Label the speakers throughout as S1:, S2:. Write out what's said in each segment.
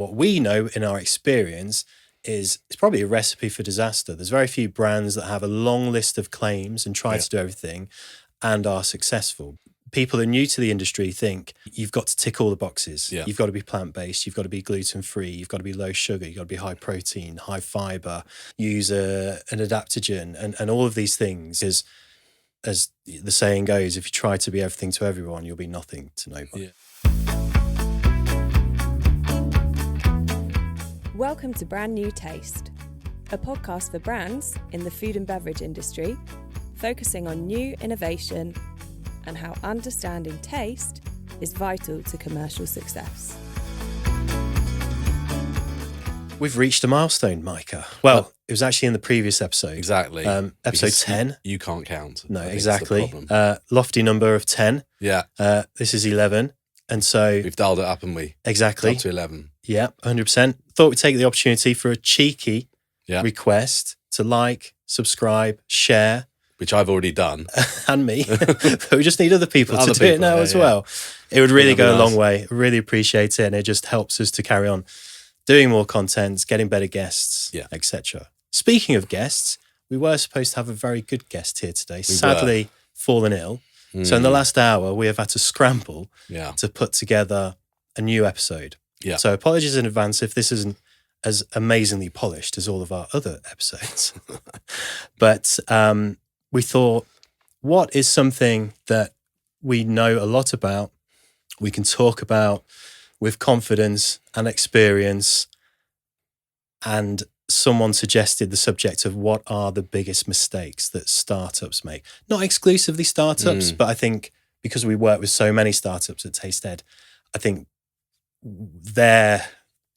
S1: What we know in our experience is it's probably a recipe for disaster. There's very few brands that have a long list of claims and try to do everything and are successful. People who are new to the industry think you've got to tick all the boxes.
S2: Yeah.
S1: You've got to be plant-based. You've got to be gluten-free. You've got to be low sugar. You've got to be high protein, high fiber, use an adaptogen, and all of these things. As the saying goes, if you try to be everything to everyone, you'll be nothing to nobody.
S2: Yeah.
S3: Welcome to Brand New Taste, a podcast for brands in the food and beverage industry, focusing on new innovation and how understanding taste is vital to commercial success.
S1: We've reached a milestone, Micah. Well, it was actually in the previous episode.
S2: Exactly.
S1: Episode
S2: Because
S1: 10.
S2: You can't count.
S1: No,
S2: I think
S1: exactly.
S2: it's the problem.
S1: Lofty number of 10.
S2: Yeah.
S1: This is 11. And so...
S2: We've dialed it up, haven't we?
S1: Exactly.
S2: Up to 11.
S1: Yeah, 100%. Thought we'd take the opportunity for a cheeky request to like, subscribe, share.
S2: Which I've already done.
S1: And me. But we just need other people to do it now as well. It would really go a long way. Really appreciate it. And it just helps us to carry on doing more content, getting better guests, etc. Speaking of guests, we were supposed to have a very good guest here today. Sadly, fallen ill. So in the last hour, we have had to scramble to put together a new episode.
S2: Yeah.
S1: So apologies in advance if this isn't as amazingly polished as all of our other episodes. But we thought, what is something that we know a lot about, we can talk about with confidence and experience, and someone suggested the subject of what are the biggest mistakes that startups make. Not exclusively startups, but I think because we work with so many startups at Tastehead, I think they're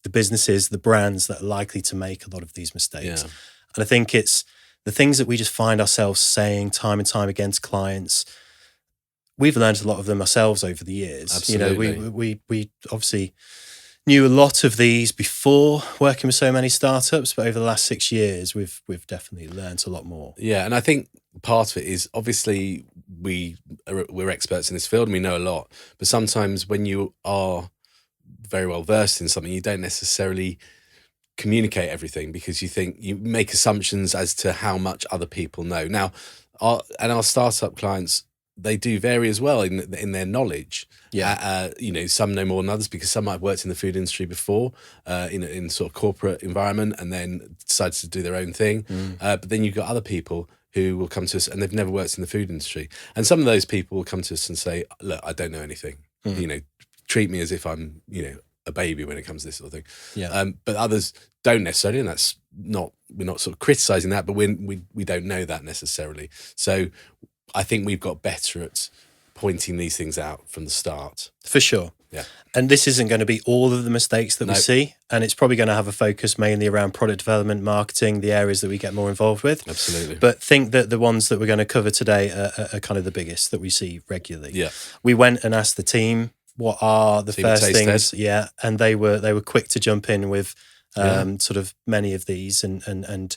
S1: the businesses, the brands that are likely to make a lot of these mistakes.
S2: Yeah.
S1: And I think it's the things that we just find ourselves saying time and time again to clients. We've learned a lot of them ourselves over the years.
S2: Absolutely.
S1: You know, we obviously knew a lot of these before working with so many startups, but over the last 6 years, we've definitely learned a lot more.
S2: Yeah, and I think part of it is obviously we're experts in this field and we know a lot, but sometimes when you are very well versed in something, you don't necessarily communicate everything because you make assumptions as to how much other people know. Now, our startup clients, they do vary as well in their knowledge. Yeah, some know more than others because some might have worked in the food industry before, in sort of corporate environment, and then decided to do their own thing. But then you've got other people who will come to us and they've never worked in the food industry, and some of those people will come to us and say, "Look, I don't know anything. Treat me as if I'm, a baby when it comes to this sort of thing."
S1: Yeah.
S2: But others don't necessarily, and that's we're not sort of criticising that, but we don't know that necessarily. So I think we've got better at pointing these things out from the start.
S1: For sure.
S2: Yeah.
S1: And this isn't going to be all of the mistakes that we see, and it's probably going to have a focus mainly around product development, marketing, the areas that we get more involved with.
S2: Absolutely.
S1: But think that the ones that we're going to cover today are kind of the biggest that we see regularly.
S2: Yeah.
S1: We went and asked the team what are the
S2: Team
S1: first
S2: Tastehead.
S1: things, and they were quick to jump in with sort of many of these and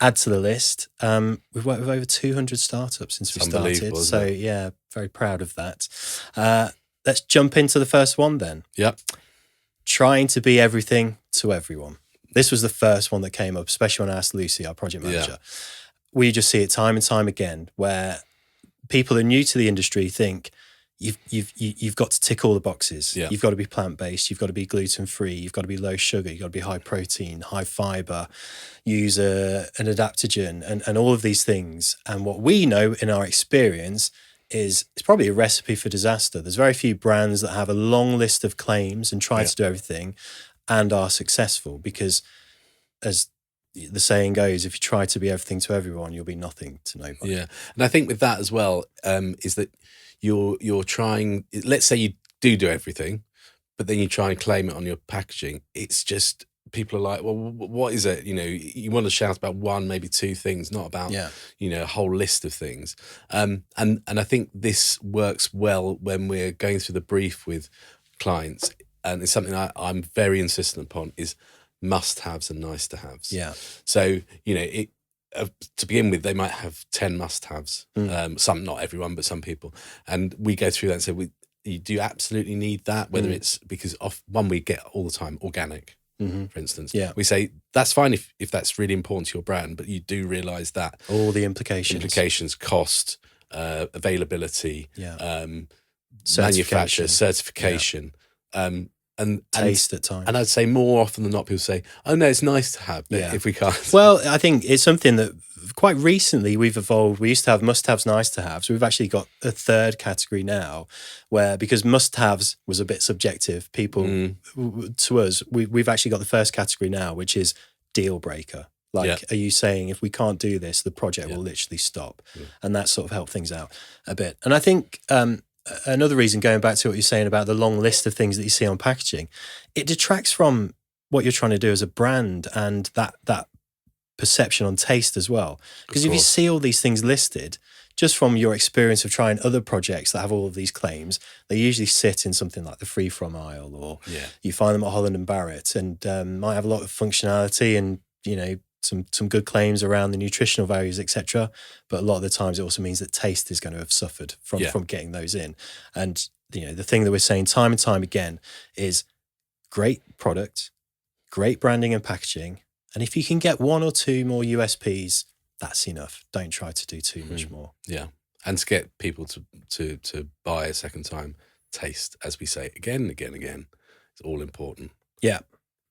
S1: add to the list. We've worked with over 200 startups since we started. So very proud of that. Let's jump into the first one then.
S2: Yep.
S1: Trying to be everything to everyone. This was the first one that came up, especially when I asked Lucy, our project manager. We just see it time and time again where people who are new to the industry think you've got to tick all the boxes.
S2: Yeah.
S1: You've got to be plant-based. You've got to be gluten-free. You've got to be low sugar. You've got to be high protein, high fiber, use an adaptogen, and all of these things. And what we know in our experience is it's probably a recipe for disaster. There's very few brands that have a long list of claims and try to do everything and are successful because, as the saying goes, if you try to be everything to everyone, you'll be nothing to nobody.
S2: Yeah. And I think with that as well, is that you're trying, let's say you do everything, but then you try and claim it on your packaging. It's just, people are like, well, what is it? You want to shout about one, maybe two things, not about, a whole list of things. And I think this works well when we're going through the brief with clients. And it's something I'm very insistent upon is must-haves and nice-to-haves. Yeah. So, to begin with, they might have 10 must-haves. Some, not everyone, but some people. And we go through that and say, do you absolutely need that? Whether it's because one we get all the time, organic. for instance.
S1: Yeah.
S2: We say that's fine if that's really important to your brand, but you do realise that
S1: all the implications,
S2: cost, availability, manufacture, certification, and
S1: taste at times.
S2: And I'd say more often than not, people say, "Oh no, it's nice to have, but if we can't."
S1: Well, I think it's something that quite recently we've evolved. We used to have must-haves, nice-to-haves. We've actually got a third category now, where because must-haves was a bit subjective, people to us, we've actually got the first category now, which is deal breaker. Like, are you saying if we can't do this, the project will literally stop? And that sort of helped things out a bit. And I think another reason, going back to what you're saying about the long list of things that you see on packaging, it detracts from what you're trying to do as a brand and that perception on taste as well. Because if you see all these things listed, just from your experience of trying other projects that have all of these claims, they usually sit in something like the free from aisle, or you find them at Holland and Barrett, and might have a lot of functionality and, you know, some good claims around the nutritional values, etc. But a lot of the times it also means that taste is going to have suffered from getting those in. And, you know, the thing that we're saying time and time again is great product, great branding and packaging. And if you can get one or two more USPs, that's enough. Don't try to do too much more.
S2: Yeah. And to get people to buy a second time, taste, as we say again and again and again, is all important.
S1: Yeah.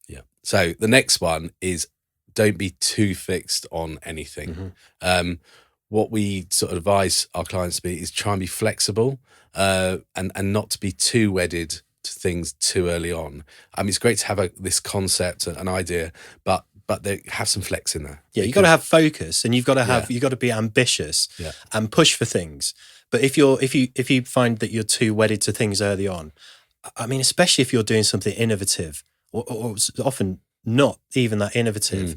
S2: Yeah. So the next one is, don't be too fixed on anything. What we sort of advise our clients to be is try and be flexible, and not to be too wedded to things too early on. I mean, it's great to have this concept, an idea, but they have some flex in there.
S1: Yeah, you've got to have focus, and you've got to be ambitious and push for things. But if you find that you're too wedded to things early on, I mean, especially if you're doing something innovative or often not even that innovative,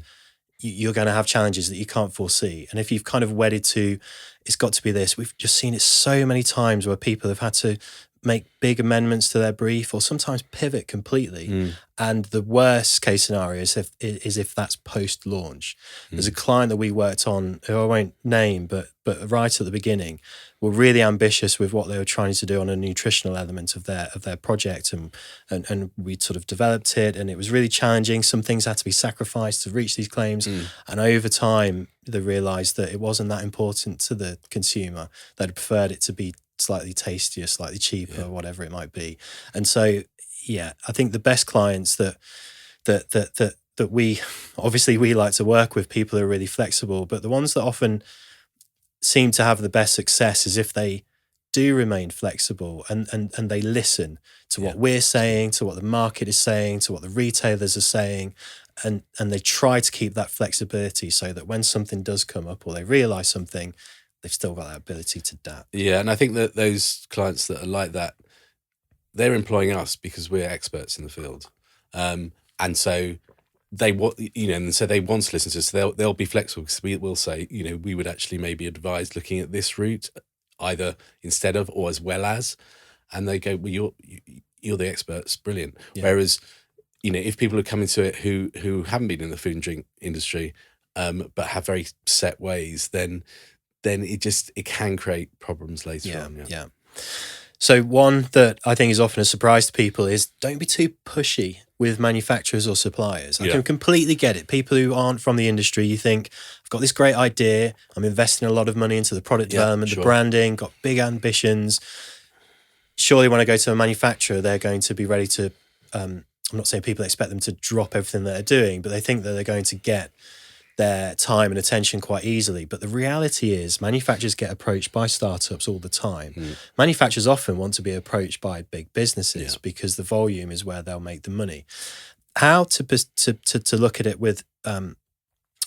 S1: you're going to have challenges that you can't foresee. And if you've kind of wedded to, it's got to be this, we've just seen it so many times where people have had to make big amendments to their brief or sometimes pivot completely. And the worst case scenario is if that's post-launch. There's a client that we worked on, who I won't name, but right at the beginning, were really ambitious with what they were trying to do on a nutritional element of their project, and we sort of developed it, and it was really challenging. Some things had to be sacrificed to reach these claims, and over time they realised that it wasn't that important to the consumer. They'd preferred it to be slightly tastier, slightly cheaper, whatever it might be. And so, I think the best clients that we obviously we like to work with, people who are really flexible, but the ones that often seem to have the best success is if they do remain flexible and they listen to what we're saying, to what the market is saying, to what the retailers are saying, and they try to keep that flexibility so that when something does come up or they realise something, they've still got that ability to adapt.
S2: Yeah, and I think that those clients that are like that, they're employing us because we're experts in the field, and so they want, and so they want to listen to us. So they'll be flexible, because we will say, we would actually maybe advise looking at this route either instead of or as well as, and they go, well, you're the experts, brilliant. Yeah. Whereas, if people are coming to it who haven't been in the food and drink industry, but have very set ways, then it can create problems later on.
S1: Yeah. So one that I think is often a surprise to people is, don't be too pushy with manufacturers or suppliers. I can completely get it. People who aren't from the industry, you think, I've got this great idea, I'm investing a lot of money into the product development, the branding, got big ambitions. Surely when I go to a manufacturer, they're going to be ready to, I'm not saying people expect them to drop everything that they're doing, but they think that they're going to get their time and attention quite easily. But the reality is manufacturers get approached by startups all the time. Manufacturers often want to be approached by big businesses because the volume is where they'll make the money. How to look at it with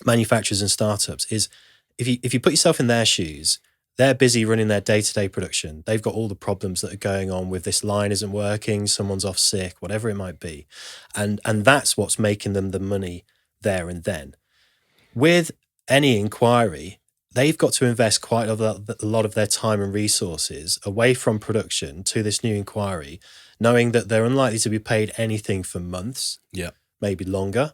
S1: manufacturers and startups is, if you put yourself in their shoes, they're busy running their day-to-day production. They've got all the problems that are going on with this line isn't working, someone's off sick, whatever it might be. And that's what's making them the money there and then. With any inquiry, they've got to invest quite a lot of their time and resources away from production to this new inquiry, knowing that they're unlikely to be paid anything for months, maybe longer.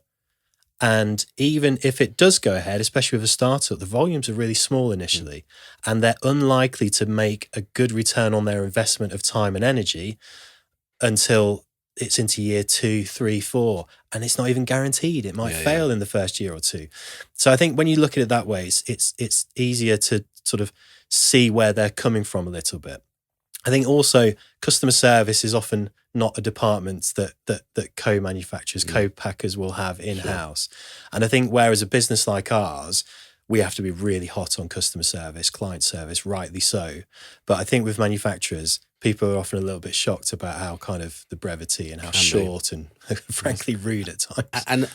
S1: And even if it does go ahead, especially with a startup, the volumes are really small initially, and they're unlikely to make a good return on their investment of time and energy until it's into year 2, 3, 4, and it's not even guaranteed. It might fail in the first year or two. So I think when you look at it that way, it's easier to sort of see where they're coming from a little bit. I think also customer service is often not a department that co-manufacturers, co-packers will have in-house. Sure. And I think whereas a business like ours, we have to be really hot on customer service, client service, rightly so. But I think with manufacturers, people are often a little bit shocked about how kind of the brevity and how short and frankly rude at times.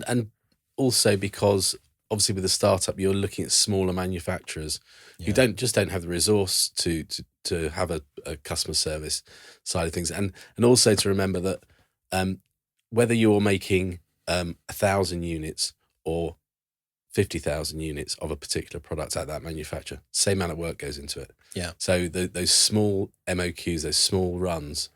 S2: And also because obviously with a startup, you're looking at smaller manufacturers who don't have the resource to have a customer service side of things, and also to remember that whether you're making 1,000 units or 50,000 units of a particular product at that manufacturer, same amount of work goes into it.
S1: Yeah.
S2: So those small MOQs, those small runs,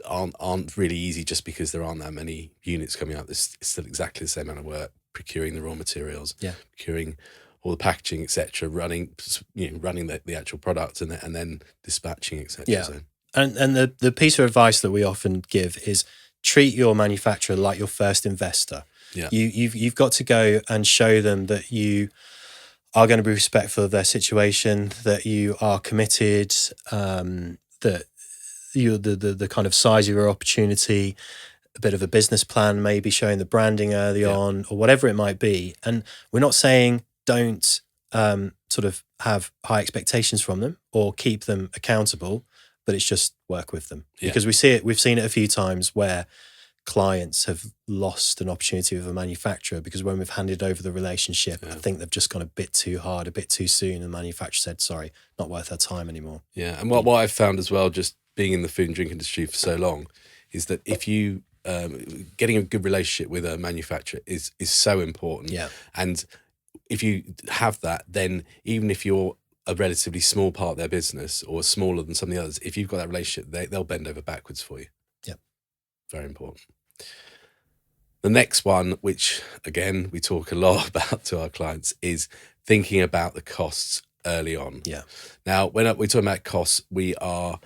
S2: aren't really easy just because there aren't that many units coming out. It's still exactly the same amount of work, procuring the raw materials, procuring all the packaging, etc., running the actual product and then dispatching, etc.
S1: Yeah. So. And the piece of advice that we often give is treat your manufacturer like your first investor. Yeah. You've got to go and show them that you are going to be respectful of their situation, that you are committed, that you the kind of size of your opportunity, a bit of a business plan, maybe showing the branding early on or whatever it might be. And we're not saying don't sort of have high expectations from them or keep them accountable, but it's just work with them. Because we've seen it a few times where clients have lost an opportunity with a manufacturer because when we've handed over the relationship, I think they've just gone a bit too hard, a bit too soon, and the manufacturer said, sorry, not worth our time anymore.
S2: Yeah, and what I've found as well, just being in the food and drink industry for so long, is that if you getting a good relationship with a manufacturer is so important.
S1: Yeah.
S2: And if you have that, then even if you're a relatively small part of their business or smaller than some of the others, if you've got that relationship, they'll bend over backwards for you.
S1: Yeah.
S2: Very important. The next one, which again, we talk a lot about to our clients, is thinking about the costs early on.
S1: Yeah.
S2: Now, when we're talking about costs, we are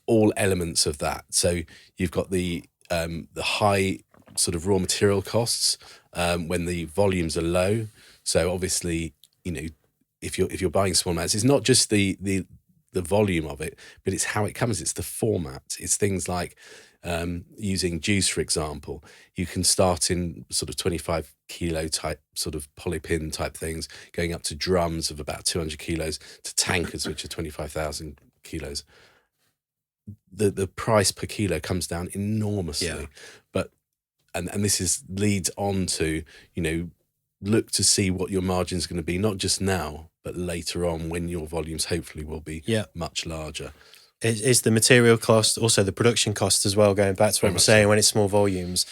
S2: all elements of that. So you've got the high sort of raw material costs when the volumes are low. So obviously, if you're buying small amounts, it's not just the volume of it, but it's how it comes. It's the format. It's things like using juice, for example. You can start in sort of 25 kilo type sort of polypin type things, going up to drums of about 200 kilos to tankers, which are 25,000 kilos. The price per kilo comes down enormously, but and this leads on to look to see what your margin's going to be, not just now but later on when your volumes hopefully will be much larger.
S1: It's the material cost, also the production cost as well. Going back to what I'm saying, when it's small volumes,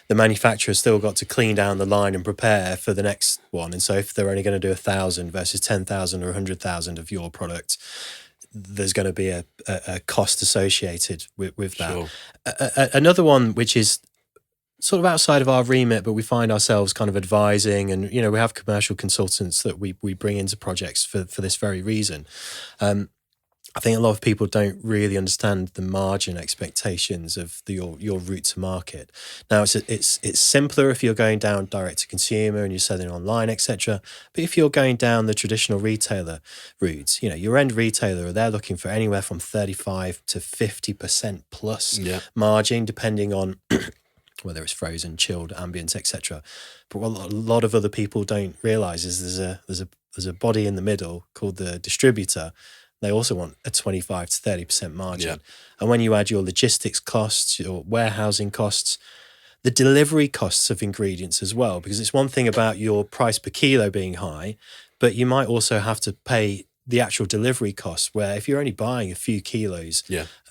S1: the manufacturer's still got to clean down the line and prepare for the next one. And so if they're only going to do 1,000 versus 10,000 or 100,000 of your product, there's going to be a cost associated with that. Sure. Another one, which is sort of outside of our remit, but we find ourselves kind of advising, and we have commercial consultants that we bring into projects for this very reason. I think a lot of people don't really understand the margin expectations of your route to market. Now, it's simpler if you're going down direct to consumer and you're selling online, etc. But if you're going down the traditional retailer routes, your end retailer, they're looking for anywhere from 35 to 50% plus margin, depending on whether it's frozen, chilled, ambient, etc. But what a lot of other people don't realise is there's a body in the middle called the distributor. They also want a 25 to 30% margin. Yeah. And when you add your logistics costs, your warehousing costs, the delivery costs of ingredients as well, because it's one thing about your price per kilo being high, but you might also have to pay the actual delivery costs, where if you're only buying a few kilos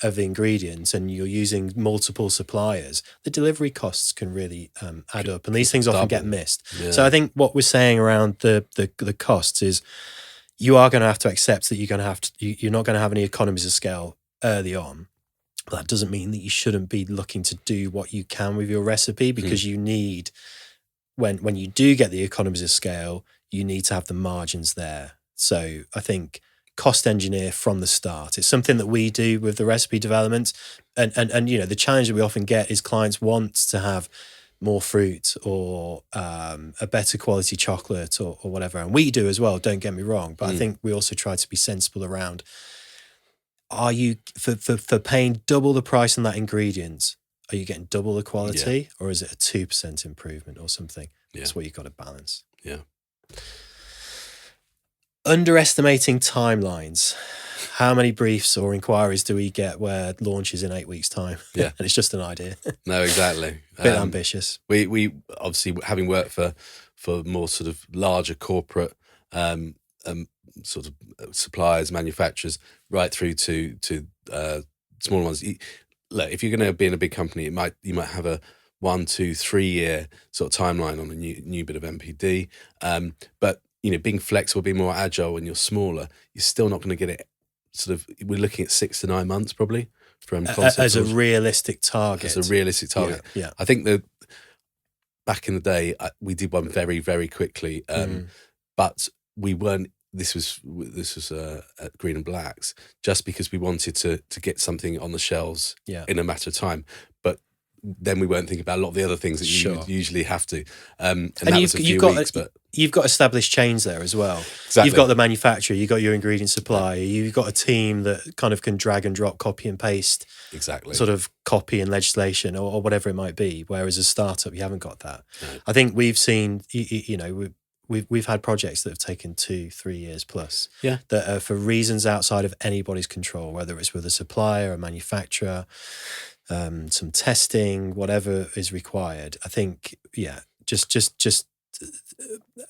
S1: of ingredients and you're using multiple suppliers, the delivery costs can really add up. And these things often get missed. Yeah. So I think what we're saying around the costs is, you are going to have to accept that you're not going to have any economies of scale early on. But that doesn't mean that you shouldn't be looking to do what you can with your recipe, because you need, when you do get the economies of scale, you need to have the margins there. So I think cost engineer from the start. It's something that we do with the recipe development. And you know, the challenge that we often get is clients want to have more fruit or a better quality chocolate or whatever. And we do as well, don't get me wrong. But I think we also try to be sensible around, are you, for paying double the price on that ingredient, are you getting double the quality or is it a 2% improvement or something? That's what you've got to balance.
S2: Yeah.
S1: Underestimating timelines. How many briefs or inquiries do we get where launch is in 8 weeks' time?
S2: Yeah.
S1: And it's just an idea.
S2: No, exactly.
S1: Bit ambitious.
S2: We obviously, having worked for more sort of larger corporate sort of suppliers, manufacturers, right through to smaller ones. Look, if you're going to be in a big company, you might have a 1, 2, 3 year sort of timeline on a new bit of MPD. But you know, being flexible, being more agile when you're smaller, you're still not going to get it. Sort of, we're looking at 6 to 9 months probably from concept
S1: as a realistic target.
S2: As a realistic target.
S1: Yeah.
S2: I think that back in the day, we did one very, very quickly, but we weren't. This was at Green and Blacks, just because we wanted to get something on the shelves in a matter of time. But then we weren't thinking about a lot of the other things that you usually have to. And that was a few weeks, but
S1: you've got established chains there as well.
S2: Exactly.
S1: You've got the manufacturer, you've got your ingredient supplier, you've got a team that kind of can drag and drop, copy and paste, sort of copy and legislation or whatever it might be. Whereas as a startup, you haven't got that.
S2: No.
S1: I think we've seen, you know, we've had projects that have taken 2-3 years plus.
S2: Yeah. That
S1: are for reasons outside of anybody's control, whether it's with a supplier, a manufacturer, some testing, whatever is required. I think, just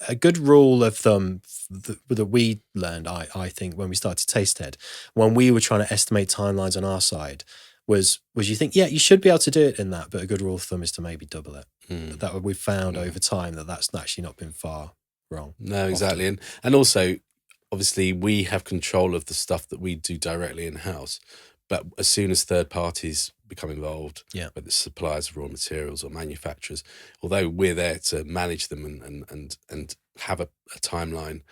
S1: a good rule of thumb that we learned, I think, when we started Tastehead, when we were trying to estimate timelines on our side, was you think, you should be able to do it in that, but a good rule of thumb is to maybe double it. That we've found over time that's actually not been far wrong.
S2: No, exactly. And also, obviously, we have control of the stuff that we do directly in-house. But as soon as third parties become involved, whether it's suppliers of raw materials or manufacturers, although we're there to manage them and have a timeline,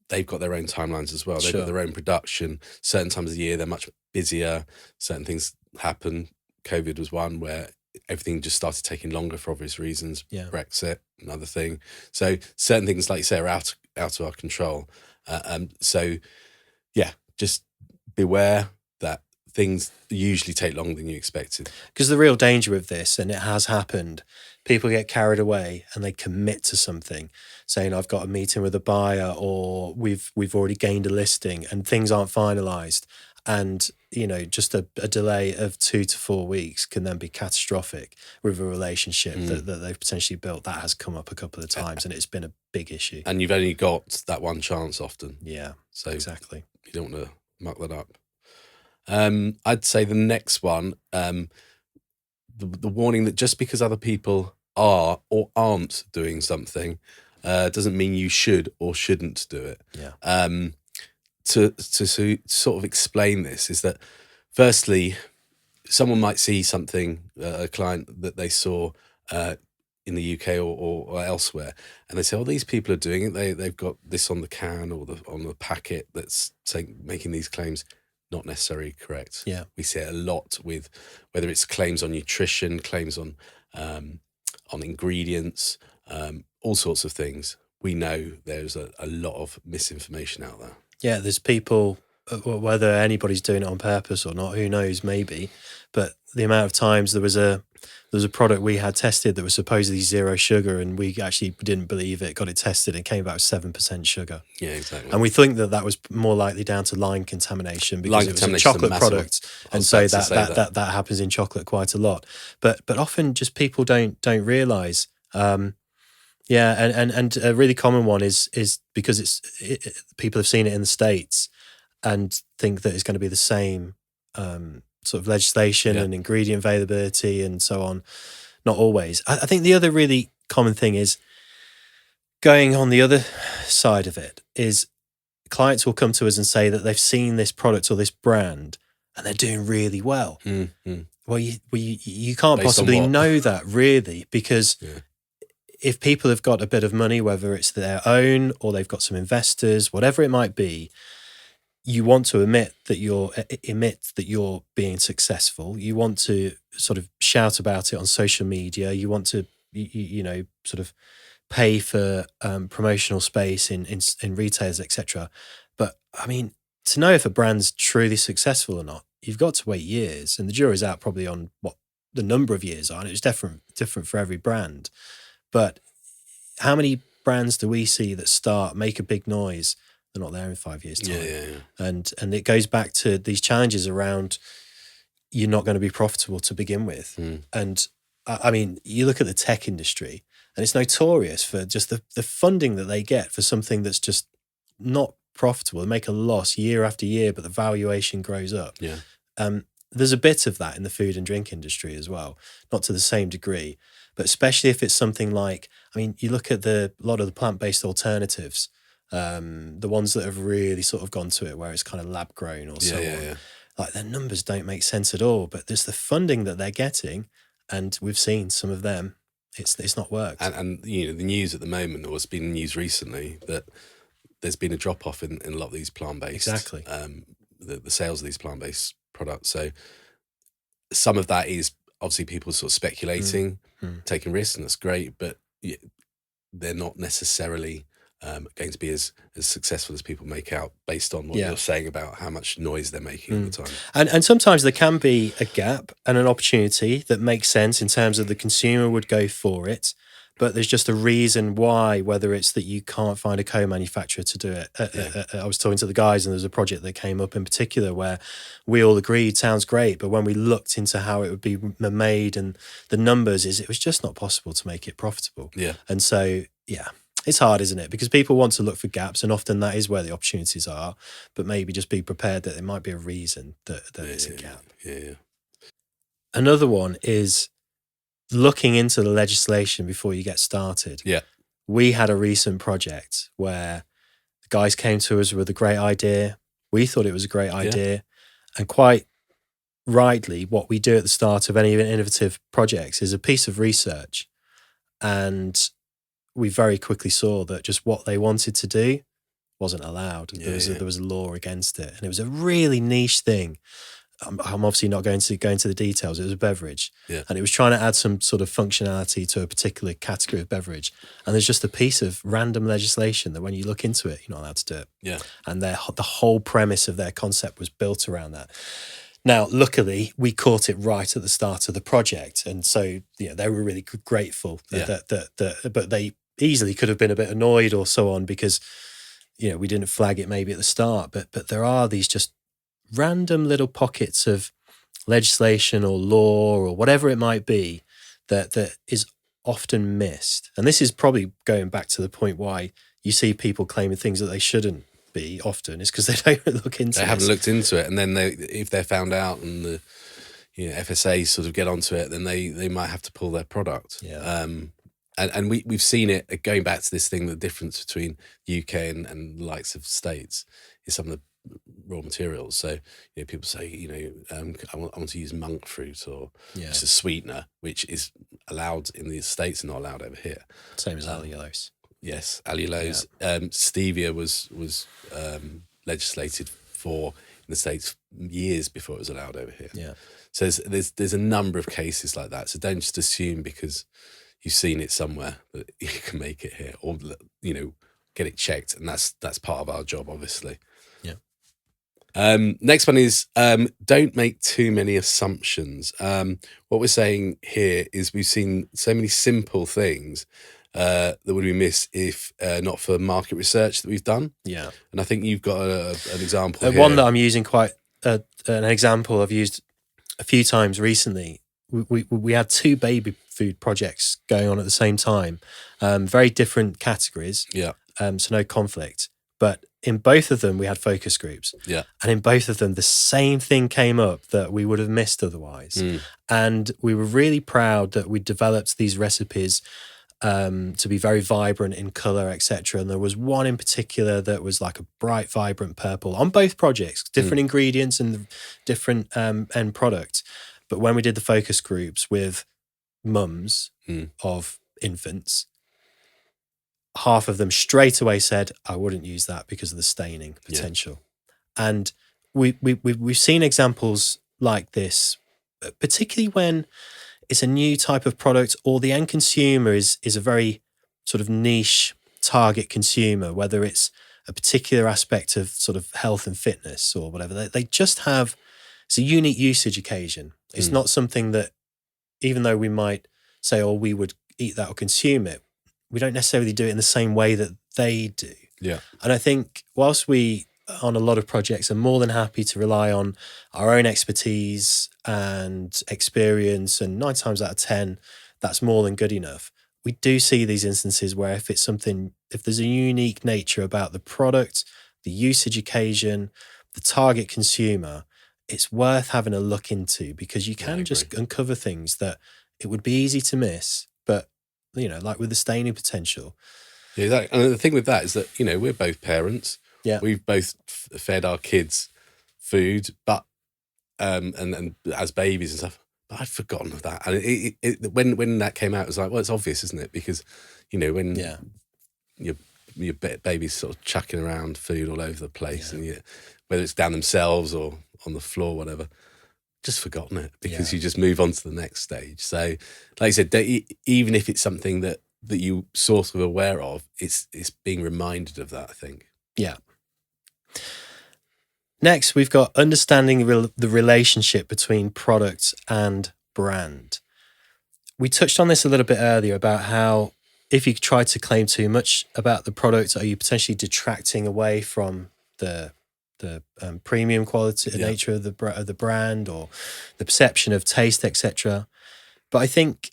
S2: they've got their own timelines as well. They've got their own production. Certain times of the year, they're much busier. Certain things happen. COVID was one where everything just started taking longer for obvious reasons. Brexit, another thing. So certain things, like you say, are out of our control. Just beware that things usually take longer than you expected.
S1: Because the real danger with this, and it has happened, people get carried away and they commit to something, saying, I've got a meeting with a buyer, or we've already gained a listing, and things aren't finalised. And, you know, just a delay of 2 to 4 weeks can then be catastrophic with a relationship that they've potentially built. That has come up a couple of times and it's been a big issue.
S2: And you've only got that one chance often.
S1: Yeah,
S2: so
S1: exactly.
S2: You don't want to muck that up. I'd say the next one, the warning that just because other people are or aren't doing something doesn't mean you should or shouldn't do it.
S1: Yeah.
S2: To sort of explain this is that, firstly, someone might see something, a client that they saw in the UK or elsewhere, and they say, "Oh, these people are doing it. They've got this on the can or on the packet that's making these claims." Not necessarily correct.
S1: Yeah,
S2: we see it a lot with whether it's claims on nutrition, claims on ingredients, all sorts of things. We know there's a lot of misinformation out there.
S1: Yeah, there's people, whether anybody's doing it on purpose or not, who knows, maybe. But the amount of times there was a product we had tested that was supposedly 0 sugar, and we actually didn't believe it, got it tested, and came back with 7% sugar.
S2: Yeah, exactly.
S1: And we think that was more likely down to line contamination because it was a chocolate product. And so that happens in chocolate quite a lot. But often just people don't realise. And a really common one is because people have seen it in the States and think that it's going to be the same sort of legislation and ingredient availability and so on. Not always. I think the other really common thing is going on the other side of it is clients will come to us and say that they've seen this product or this brand and they're doing really well.
S2: Mm-hmm.
S1: Well, you can't
S2: Based
S1: possibly know that really, because if people have got a bit of money, whether it's their own or they've got some investors, whatever it might be, you want to emit that you're being successful. You want to sort of shout about it on social media. You want to, sort of pay for promotional space in retailers, etc. But I mean, to know if a brand's truly successful or not, you've got to wait years, and the jury's out probably on what the number of years are. And it's different for every brand. But how many brands do we see that make a big noise? They're not there in 5 years' time.
S2: Yeah.
S1: And it goes back to these challenges around you're not going to be profitable to begin with. And I mean, you look at the tech industry, and it's notorious for just the funding that they get for something that's just not profitable. They make a loss year after year, but the valuation grows up.
S2: Yeah.
S1: There's a bit of that in the food and drink industry as well, not to the same degree, but especially if it's something like, I mean, you look at a lot of the plant-based alternatives, the ones that have really sort of gone to it where it's kind of lab grown or so on.
S2: Yeah.
S1: Like their numbers don't make sense at all, but there's the funding that they're getting, and we've seen some of them. It's not worked.
S2: And the news at the moment, or it's been news recently, that there's been a drop off in a lot of these plant-based.
S1: Exactly.
S2: The sales of these plant-based products. So some of that is obviously people sort of speculating, taking risks, and that's great, but they're not necessarily going to be as successful as people make out based on what you're saying about how much noise they're making all the time.
S1: And sometimes there can be a gap and an opportunity that makes sense in terms of the consumer would go for it, but there's just a reason why, whether it's that you can't find a co-manufacturer to do it. I was talking to the guys, and there's a project that came up in particular where we all agreed sounds great, but when we looked into how it would be made and the numbers, it was just not possible to make it profitable.
S2: Yeah.
S1: And so, it's hard, isn't it? Because people want to look for gaps, and often that is where the opportunities are, but maybe just be prepared that there might be a reason that it's a gap.
S2: Yeah.
S1: Another one is looking into the legislation before you get started.
S2: Yeah.
S1: We had a recent project where the guys came to us with a great idea. We thought it was a great idea. And quite rightly, what we do at the start of any innovative projects is a piece of research. And we very quickly saw that just what they wanted to do wasn't allowed. There was a law against it. And it was a really niche thing. I'm obviously not going to go into the details. It was a beverage.
S2: Yeah.
S1: And it was trying to add some sort of functionality to a particular category of beverage. And there's just a piece of random legislation that when you look into it, you're not allowed to do it.
S2: Yeah.
S1: And the whole premise of their concept was built around that. Now, luckily, we caught it right at the start of the project. And so, they were really grateful but they easily could have been a bit annoyed or so on because, we didn't flag it maybe at the start. But there are these just random little pockets of legislation or law or whatever it might be that is often missed. And this is probably going back to the point why you see people claiming things that they shouldn't be often, is because they don't look into it.
S2: They haven't looked into it. And then if they're found out and the FSA sort of get onto it, then they might have to pull their product.
S1: Yeah.
S2: And we've seen it going back to this thing, the difference between UK and the likes of States is some of the raw materials. So people say I want to use monk fruit or just a sweetener, which is allowed in the States and not allowed over here.
S1: Same as allulose.
S2: Yes, allulose. Yeah. Stevia was legislated for in the States years before it was allowed over here.
S1: Yeah.
S2: So there's a number of cases like that. So don't just assume because you've seen it somewhere that you can make it here, or get it checked, and that's part of our job, obviously.
S1: Yeah.
S2: Next one is don't make too many assumptions. What we're saying here is we've seen so many simple things that would be missed if not for market research that we've done.
S1: Yeah.
S2: And I think you've got an example here.
S1: One that I'm using an example I've used a few times recently. We had two baby food projects going on at the same time, very different categories.
S2: Yeah.
S1: So no conflict. But in both of them, we had focus groups.
S2: Yeah.
S1: And in both of them, the same thing came up that we would have missed otherwise. And we were really proud that we developed these recipes to be very vibrant in colour, etc. And there was one in particular that was like a bright, vibrant purple on both projects, different ingredients and different end product. But when we did the focus groups with mums of infants, half of them straight away said, I wouldn't use that because of the staining potential. And we've seen examples like this, particularly when it's a new type of product or the end consumer is a very sort of niche target consumer, whether it's a particular aspect of sort of health and fitness or whatever. They just have, it's a unique usage occasion. It's not something that, even though we might say, oh, we would eat that or consume it, we don't necessarily do it in the same way that they do.
S2: Yeah.
S1: And I think whilst we, on a lot of projects, are more than happy to rely on our own expertise and experience, and 9 times out of 10, that's more than good enough. We do see these instances where if there's a unique nature about the product, the usage occasion, the target consumer, it's worth having a look into, because you can just uncover things that it would be easy to miss, but, like with the staining potential.
S2: Yeah, and the thing with that is that, we're both parents.
S1: Yeah.
S2: We've both fed our kids food, but and as babies and stuff. But I'd forgotten of that. And when that came out, it was like, well, it's obvious, isn't it? Because when your baby's sort of chucking around food all over the place, and whether it's down themselves or on the floor, whatever, just forgotten it, because you just move on to the next stage. So, like I said, even if it's something that you sort of aware of, it's being reminded of that, I think.
S1: Yeah. Next, we've got understanding the relationship between product and brand. We touched on this a little bit earlier about how if you try to claim too much about the product, are you potentially detracting away from the premium quality nature of the brand, or the perception of taste, etc. But I think,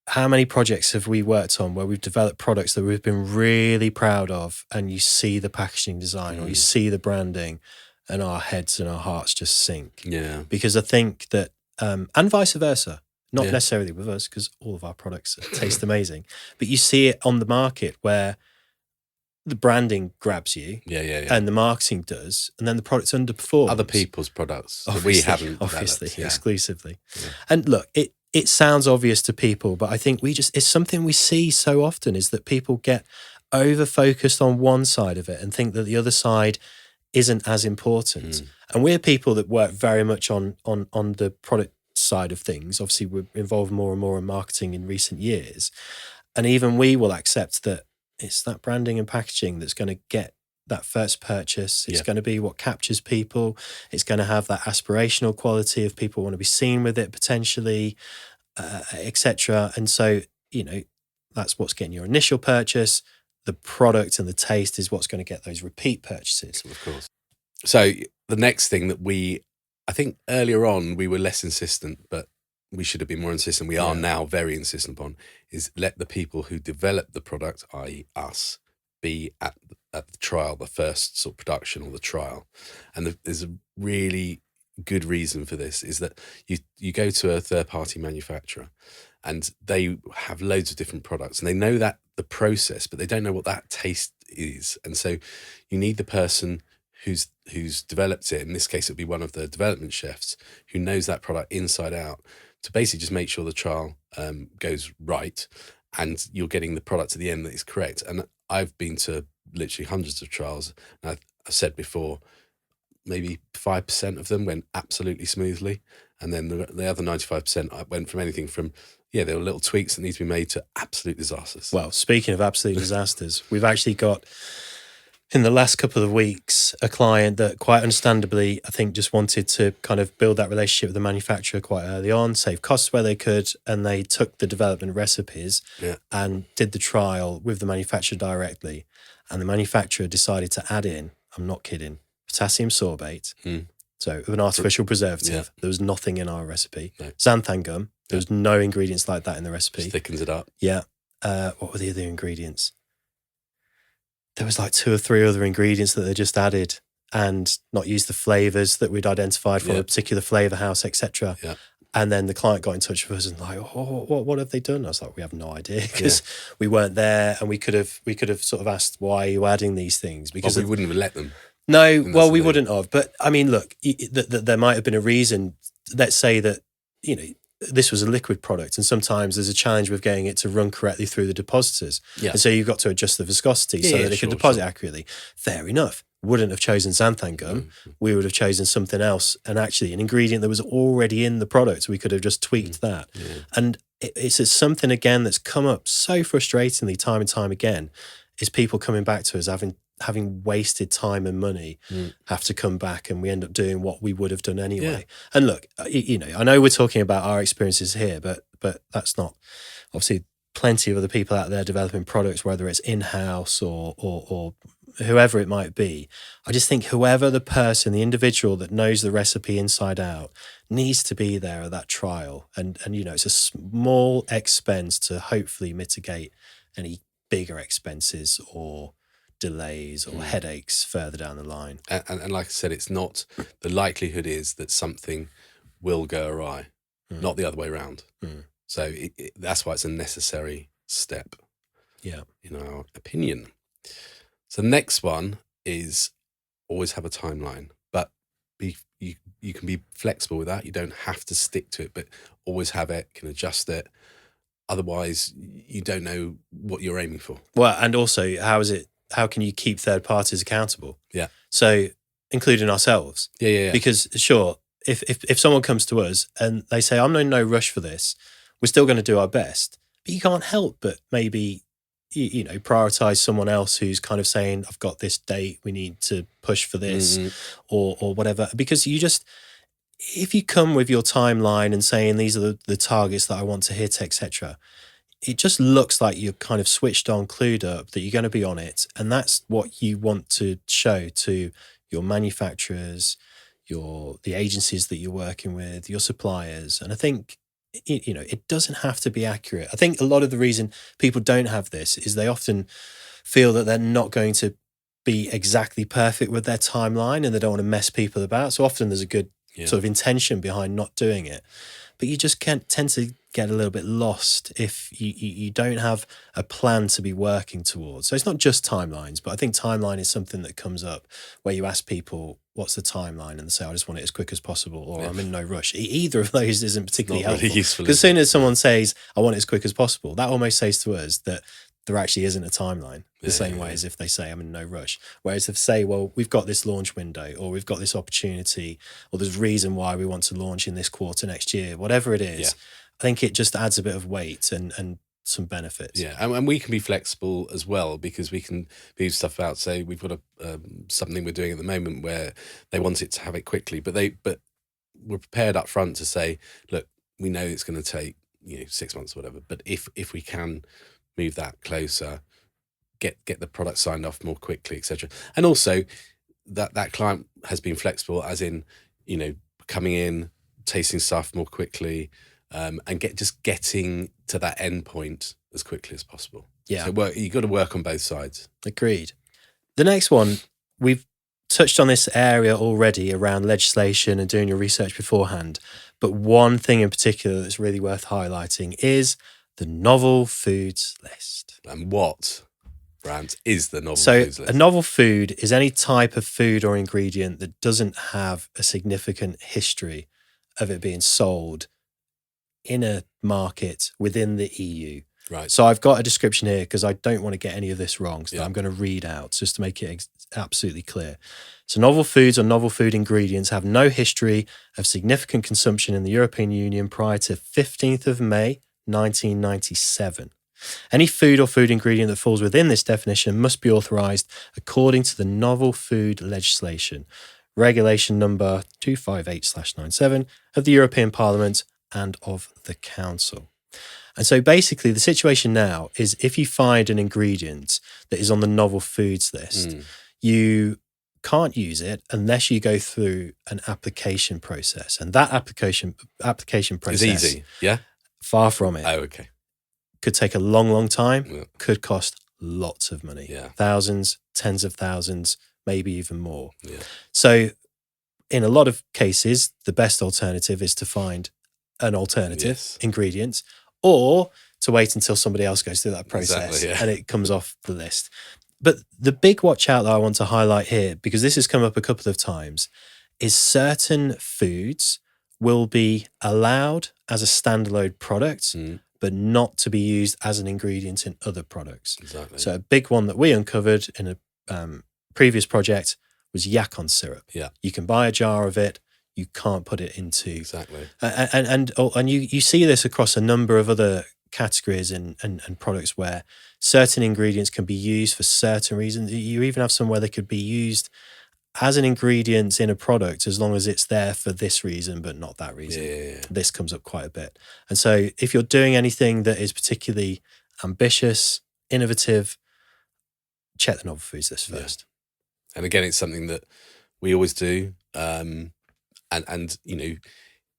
S1: how many projects have we worked on where we've developed products that we've been really proud of, and you see the packaging design or you see the branding, and our heads and our hearts just sink?
S2: Yeah.
S1: Because I think that, and vice versa, not necessarily with us, because all of our products taste amazing, but you see it on the market where the branding grabs you, and the marketing does, and then the products underperform.
S2: Other people's products that we haven't
S1: obviously,
S2: developed,
S1: exclusively. Yeah. And look, it sounds obvious to people, but I think it's something we see so often, is that people get over-focused on one side of it and think that the other side isn't as important. And we're people that work very much on the product side of things. Obviously, we're involved more and more in marketing in recent years. And even we will accept that it's that branding and packaging that's going to get that first purchase. It's going to be what captures people. It's going to have that aspirational quality of people want to be seen with it potentially, etc. And so, that's what's getting your initial purchase. The product and the taste is what's going to get those repeat purchases.
S2: Of course. So the next thing that I think earlier on we were less insistent, but we should have been more insistent. We are now very insistent upon, is let the people who develop the product, i.e. us, be at the trial, the first sort of production or the trial. And there's a really good reason for this, is that you go to a third-party manufacturer and they have loads of different products, and they know that the process, but they don't know what that taste is. And so you need the person who's developed it. In this case, it'll be one of the development chefs who knows that product inside out, to basically just make sure the trial goes right, and you're getting the product at the end that is correct. And I've been to literally hundreds of trials, and I've said before, maybe 5% of them went absolutely smoothly, and then the other 95% went from anything from, there were little tweaks that need to be made, to absolute disasters.
S1: Well, speaking of absolute disasters, we've actually got, in the last couple of weeks, a client that quite understandably, I think, just wanted to kind of build that relationship with the manufacturer quite early on, save costs where they could, and they took the development recipes and did the trial with the manufacturer directly. And the manufacturer decided to add in, I'm not kidding, potassium sorbate, so an artificial preservative. There was nothing in our recipe. No. Xanthan gum, there was no ingredients like that in the recipe.
S2: Just thickens it up.
S1: Yeah. What were the other ingredients? There was like 2 or 3 other ingredients that they just added, and not used the flavours that we'd identified from a particular flavour house, etc. Yeah. And then the client got in touch with us and like, what have they done? I was like, we have no idea, because we weren't there, and we could have sort of asked, why are you adding these things? Because
S2: we wouldn't have let them.
S1: No, well, we wouldn't have. But I mean, look, there might have been a reason. Let's say that, this was a liquid product, and sometimes there's a challenge with getting it to run correctly through the depositors. Yeah. And so you've got to adjust the viscosity so that it can deposit accurately. Fair enough. wouldn't have chosen xanthan gum. We would have chosen something else. And actually an ingredient that was already in the product, we could have just tweaked that.
S2: Yeah.
S1: And it's something, again, that's come up so frustratingly time and time again, is people coming back to us having wasted time and money, have to come back, and we end up doing what we would have done anyway. And look, you know, I know we're talking about our experiences here, but that's not, obviously plenty of other people out there developing products, whether it's in-house or whoever it might be. I just think whoever the person, the individual that knows the recipe inside out, needs to be there at that trial. And you know, it's a small expense to hopefully mitigate any bigger expenses or delays or headaches further down the line.
S2: And like I said, it's not, the likelihood is that something will go awry, not the other way around. So that's why it's a necessary step, in our opinion. So the next one is always have a timeline, but you can be flexible with that. You don't have to stick to it, but always have it, can adjust it. Otherwise, you don't know what you're aiming for.
S1: Well, and also, how can you keep third parties accountable?
S2: Yeah.
S1: So including ourselves.
S2: Yeah.
S1: Because sure, if someone comes to us and they say, I'm in no rush for this, we're still going to do our best. But you can't help but maybe, you know, prioritize someone else who's kind of saying, I've got this date, we need to push for this, or whatever. Because if you come with your timeline and saying these are the targets that I want to hit, etc., it just looks like you're kind of switched on, clued up, that you're going to be on it. And that's what you want to show to your manufacturers, the agencies that you're working with, your suppliers. And I think, you know, it doesn't have to be accurate. I think a lot of the reason people don't have this is they often feel that they're not going to be exactly perfect with their timeline and they don't want to mess people about. So often there's a good sort of intention behind not doing it. But you just tend to get a little bit lost if you don't have a plan to be working towards. So it's not just timelines, but I think timeline is something that comes up where you ask people, what's the timeline? And they say, I just want it as quick as possible, or I'm in no rush. Either of those isn't particularly helpful.
S2: Really useful,
S1: because as soon as someone says, I want it as quick as possible, that almost says to us that there actually isn't a timeline, the same way as if they say I'm in no rush. Whereas if they say, well, we've got this launch window, or we've got this opportunity, or there's reason why we want to launch in this quarter next year, whatever it is, I think it just adds a bit of weight and some benefits.
S2: Yeah, and we can be flexible as well, because we can move stuff out. Say we've got something we're doing at the moment where they want it to have it quickly, but we're prepared up front to say, look, we know it's going to take 6 months or whatever, but if we can move that closer, get the product signed off more quickly, etc. And also that client has been flexible, as in, coming in, tasting stuff more quickly, and getting to that end point as quickly as possible.
S1: Yeah.
S2: So you've got to work on both sides.
S1: Agreed. The next one, we've touched on this area already around legislation and doing your research beforehand. But one thing in particular that's really worth highlighting is the novel foods list.
S2: And what, Brandt, is the novel
S1: So
S2: foods list?
S1: a novel food is any type of food or ingredient that doesn't have a significant history of it being sold in a market within the EU.
S2: Right.
S1: So I've got a description here because I don't want to get any of this wrong. So I'm going to read out just to make it absolutely clear. So novel foods or novel food ingredients have no history of significant consumption in the European Union prior to 15th of May, 1997. Any food or food ingredient that falls within this definition must be authorised according to the novel food legislation, regulation number 258/97 of the European Parliament and of the Council. And so basically the situation now is if you find an ingredient that is on the novel foods list, you can't use it unless you go through an application process. And that application process
S2: is easy, yeah?
S1: Far from it.
S2: Oh, okay.
S1: Could take a long, long time, could cost lots of money.
S2: Yeah.
S1: Thousands, tens of thousands, maybe even more.
S2: Yeah.
S1: So in a lot of cases, the best alternative is to find an alternative ingredient, or to wait until somebody else goes through that process and it comes off the list. But the big watch out that I want to highlight here, because this has come up a couple of times, is certain foods will be allowed as a standalone product, but not to be used as an ingredient in other products.
S2: Exactly.
S1: So a big one that we uncovered in a previous project was Yacon syrup.
S2: Yeah.
S1: You can buy a jar of it. You can't put it into
S2: Exactly.
S1: And you see this across a number of other categories and products where certain ingredients can be used for certain reasons. You even have some where they could be used as an ingredient in a product as long as it's there for this reason but not that reason.
S2: Yeah.
S1: This comes up quite a bit. And so if you're doing anything that is particularly ambitious, innovative, check the novel foods list first.
S2: And again, it's something that we always do. And you know,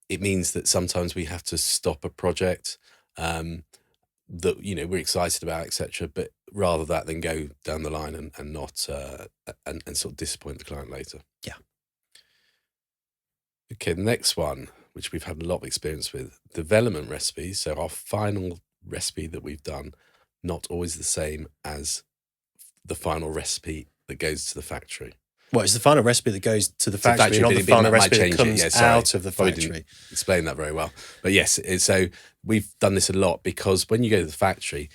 S2: it means that sometimes we have to stop a project that, you know, we're excited about, etc. But rather that than go down the line and not and sort of disappoint the client later.
S1: Yeah.
S2: Okay, the next one, which we've had a lot of experience with, development recipes. So our final recipe that we've done, not always the same as the final recipe that goes to the factory.
S1: Well, it's the final recipe that goes to the factory, not the final recipe that comes out of the factory.
S2: Didn't explain that very well. But yes, so we've done this a lot because when you go to the factory,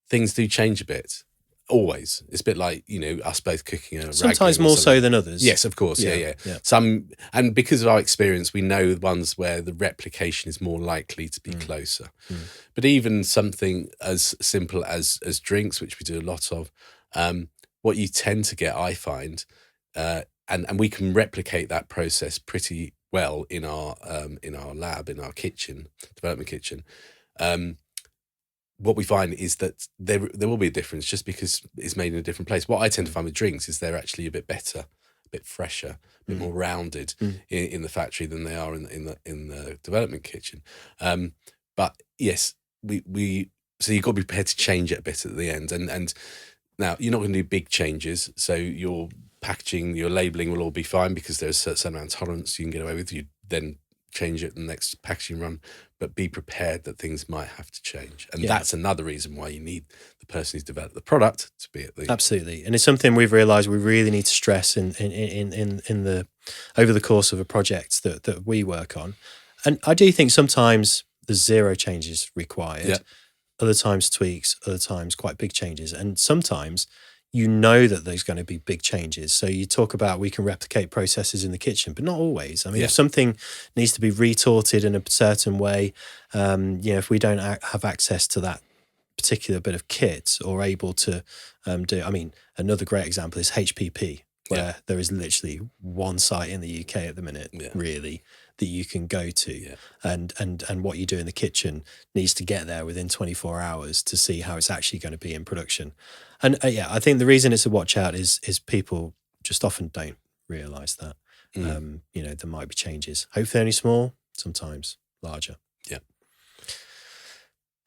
S2: things do change a bit. Always. It's a bit like, you know, us both cooking a
S1: sometimes more so than others.
S2: Yes, of course. Yeah. Some, and because of our experience, we know the ones where the replication is more likely to be closer. But even something as simple as drinks, which we do a lot of, what you tend to get, I find, and we can replicate that process pretty well in our lab, in our kitchen, development kitchen. What we find is that there will be a difference just because it's made in a different place. What I tend to find with drinks is they're actually a bit better, a bit fresher, a bit more rounded in the factory than they are in the development kitchen. But yes, so you've got to be prepared to change it a bit at the end. And now you're not going to do big changes, so your packaging, your labelling will all be fine because there's a certain amount of tolerance you can get away with. You then change it in the next packaging run, but be prepared that things might have to change. And that's another reason why you need the person who's developed the product to be at the...
S1: Absolutely. And it's something we've realised we really need to stress in the over the course of a project that we work on. And I do think sometimes there's zero changes required. Other times tweaks, other times quite big changes. And sometimes you know that there's going to be big changes. So you talk about we can replicate processes in the kitchen, but not always. I mean, if something needs to be retorted in a certain way, if we don't have access to that particular bit of kit or able to do, I mean, another great example is HPP, where there is literally one site in the UK at the minute, really, that you can go to, and what you do in the kitchen needs to get there within 24 hours to see how it's actually going to be in production. And I think the reason it's a watch out is people just often don't realise that. There might be changes, hopefully only small, sometimes larger.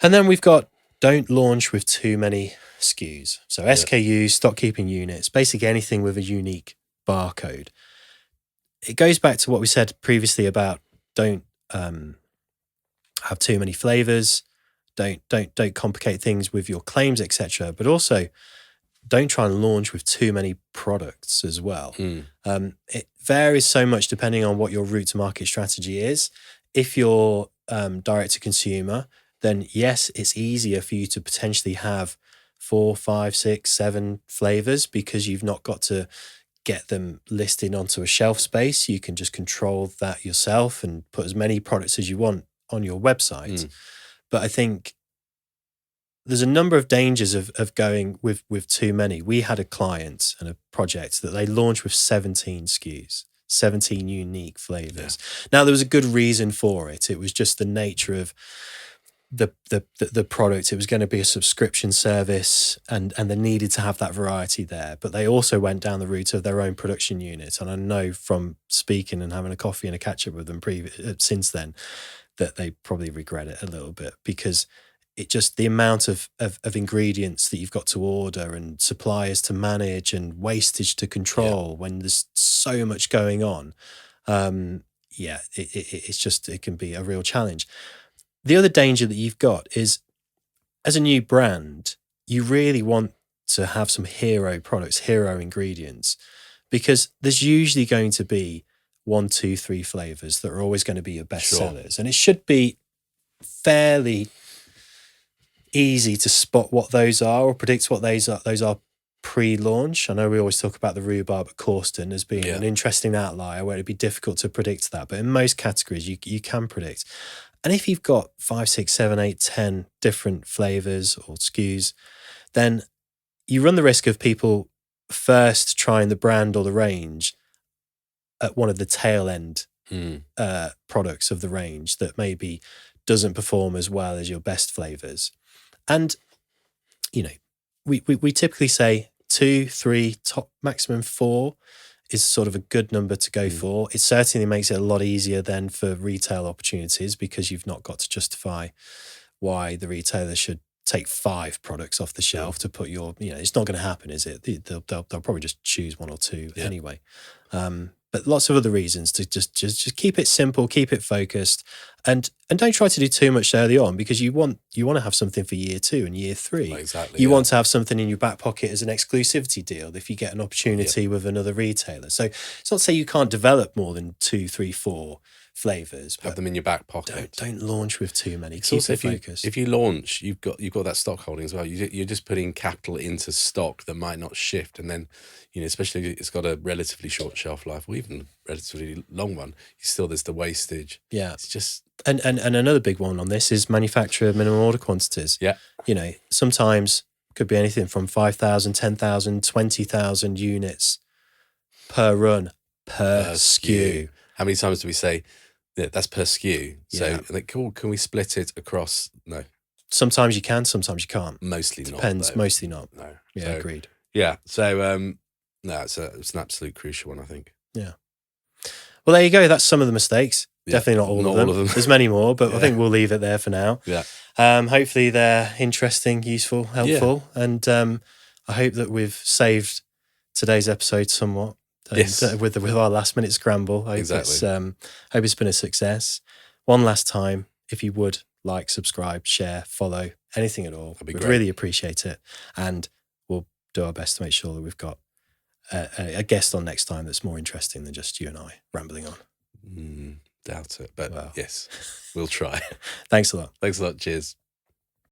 S1: And then we've got don't launch with too many SKUs. So SKUs, stock keeping units, basically anything with a unique barcode. It goes back to what we said previously about don't have too many flavours, don't complicate things with your claims, etc. But also don't try and launch with too many products as well. It varies so much depending on what your route to market strategy is. If you're direct to consumer, then yes, it's easier for you to potentially have 4, 5, 6, 7 flavours because you've not got to get them listed onto a shelf space. You can just control that yourself and put as many products as you want on your website. But I think there's a number of dangers of going with too many. We had a client and a project that they launched with 17 SKUs, 17 unique flavours. Now, there was a good reason for it. It was just the nature of the product. It was going to be a subscription service and they needed to have that variety there. But they also went down the route of their own production unit. And I know from speaking and having a coffee and a catch up with them since then that they probably regret it a little bit because it just the amount of ingredients that you've got to order and suppliers to manage and wastage to control when there's so much going on. It can be a real challenge. The other danger that you've got is, as a new brand, you really want to have some hero products, hero ingredients, because there's usually going to be 1, 2, 3 flavours that are always going to be your best sellers. And it should be fairly easy to spot what those are or predict what those are pre-launch. I know we always talk about the rhubarb at Corsten as being
S2: Yeah.
S1: an interesting outlier where it'd be difficult to predict that, but in most categories you can predict. And if you've got 5, 6, 7, 8, 10 different flavours or SKUs, then you run the risk of people first trying the brand or the range at one of the tail end products of the range that maybe doesn't perform as well as your best flavours. And, you know, we typically say 2, 3, top maximum 4 is sort of a good number to go for. It certainly makes it a lot easier then for retail opportunities because you've not got to justify why the retailer should take 5 products off the shelf to put your, it's not going to happen, is it? They'll probably just choose 1 or 2 anyway. But lots of other reasons to just keep it simple, keep it focused, and don't try to do too much early on because you want to have something for year 2 and year 3.
S2: Exactly.
S1: You want to have something in your back pocket as an exclusivity deal if you get an opportunity with another retailer. So it's not to say you can't develop more than 2, 3, 4 flavours.
S2: Have them in your back pocket.
S1: Don't launch with too many.
S2: It's
S1: Keep
S2: also,
S1: it focused.
S2: if you launch, you've got that stock holding as well. You're just putting capital into stock that might not shift, and then especially if it's got a relatively short shelf life or even a relatively long one, there's the wastage.
S1: Yeah,
S2: it's just
S1: and another big one on this is manufacturer minimum order quantities.
S2: Yeah,
S1: sometimes could be anything from 5,000, 10,000, 20,000 units per run per SKU.
S2: How many times do we say that's per SKU?
S1: Yeah.
S2: So cool, can we split it across? No.
S1: Sometimes you can, sometimes you can't.
S2: Mostly not.
S1: Depends, mostly not.
S2: No.
S1: Yeah,
S2: So,
S1: agreed.
S2: Yeah. So no, it's an absolute crucial one, I think.
S1: Yeah. Well, there you go. That's some of the mistakes.
S2: Yeah,
S1: Definitely not all of them. There's many more, but I think we'll leave it there for now.
S2: Yeah.
S1: Hopefully they're interesting, useful, helpful. Yeah. And I hope that we've saved today's episode somewhat.
S2: Yes.
S1: With our last minute scramble. I hope it's been a success. One last time, if you would like, subscribe, share, follow, anything at all. We'd really appreciate it. And we'll do our best to make sure that we've got a guest on next time that's more interesting than just you and I rambling on.
S2: Doubt it. But yes, we'll try.
S1: Thanks a lot.
S2: Thanks a lot. Cheers.